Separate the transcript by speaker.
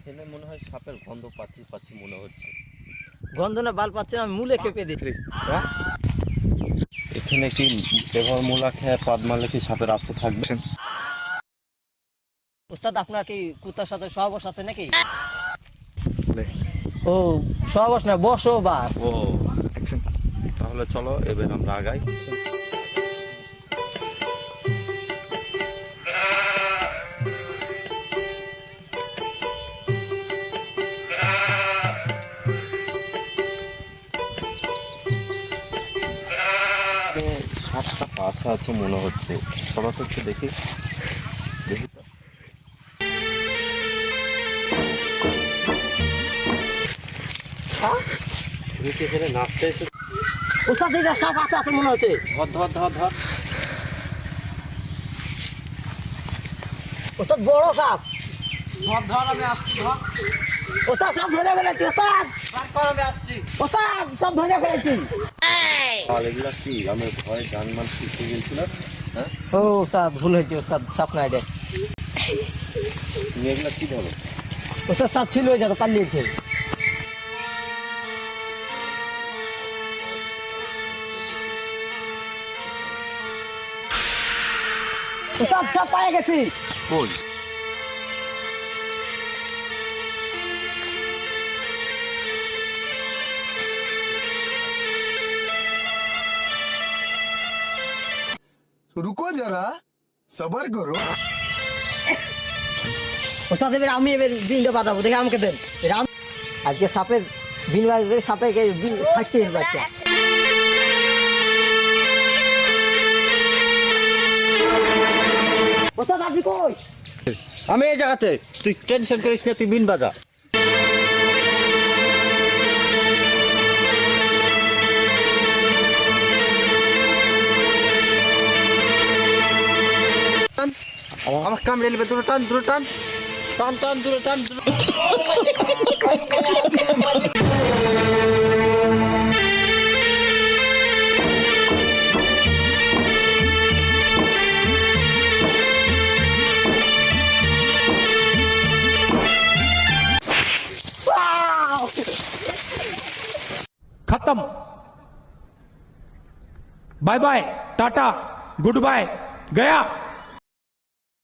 Speaker 1: এখানে মনে হয় সাপের গন্ধ পাচ্ছি পাচ্ছি মনে হচ্ছে।
Speaker 2: গন্ধ না বাল পাচ্ছে না, আমি মূলে খেপে দিচ্ছি। হ্যাঁ
Speaker 1: এখানে কি এবার মূলা খেয়ে পাদ মারলে কি সাপের আস্ত থাকবে?
Speaker 2: ওস্তাদ আপনার কি কুত্তার সাথে সহবাস আছে নাকি? ও সহবাস না, বসবাস।
Speaker 1: ও তাহলে চলো এবার আমরা আগাই। সাতটা পাছা আছে মনে হচ্ছে, সবার তো একটু দেখি দেখি তো। এখানে নাচতে এসে
Speaker 2: ওস্তাদ এই যে সাপ আছে মনে হচ্ছে।
Speaker 1: ধর ধর ধর ধর।
Speaker 2: ওস্তাদ বড় সাপ।
Speaker 1: ধর ধর আমি আসছি, ধর।
Speaker 2: ওস্তাদ সব ধরে ফেলেছি ওস্তাদ।
Speaker 1: আমি আসছি।
Speaker 2: ওস্তাদ সব ধরে ফেলেছি।
Speaker 1: আর এগুলা কি আমি ভয় জানমান শিখে গেছিল। হ্যাঁ
Speaker 2: ও ওস্তাদ ভুল হয়েছে ওস্তাদ, সাপ না এটা।
Speaker 1: তুমি এগুলা কি ধরো?
Speaker 2: ওস্তাদ সাপ ছিল ওই যাতে পালিয়েছে। ওস্তাদ সাপ পায়ে গেছি।
Speaker 1: কই?
Speaker 3: रुको जरा सबर करो।
Speaker 2: ওস্তাদ এবার আমি দিনটা বাজাবো, দেখে আমাকে দেন। আজকে সাপের বিনিময় সাপে থাকতে বাচ্চা। ওস্তাদ আপনি কই?
Speaker 1: আমি এই জায়গাতে, তুই টেনশন করিস না, তুই বিন বাজা। আমার কামড়ে নেবে, দূরে টান দূরে টান টান টান দূরে টান
Speaker 4: खत्म। Bye bye tata goodbye गया।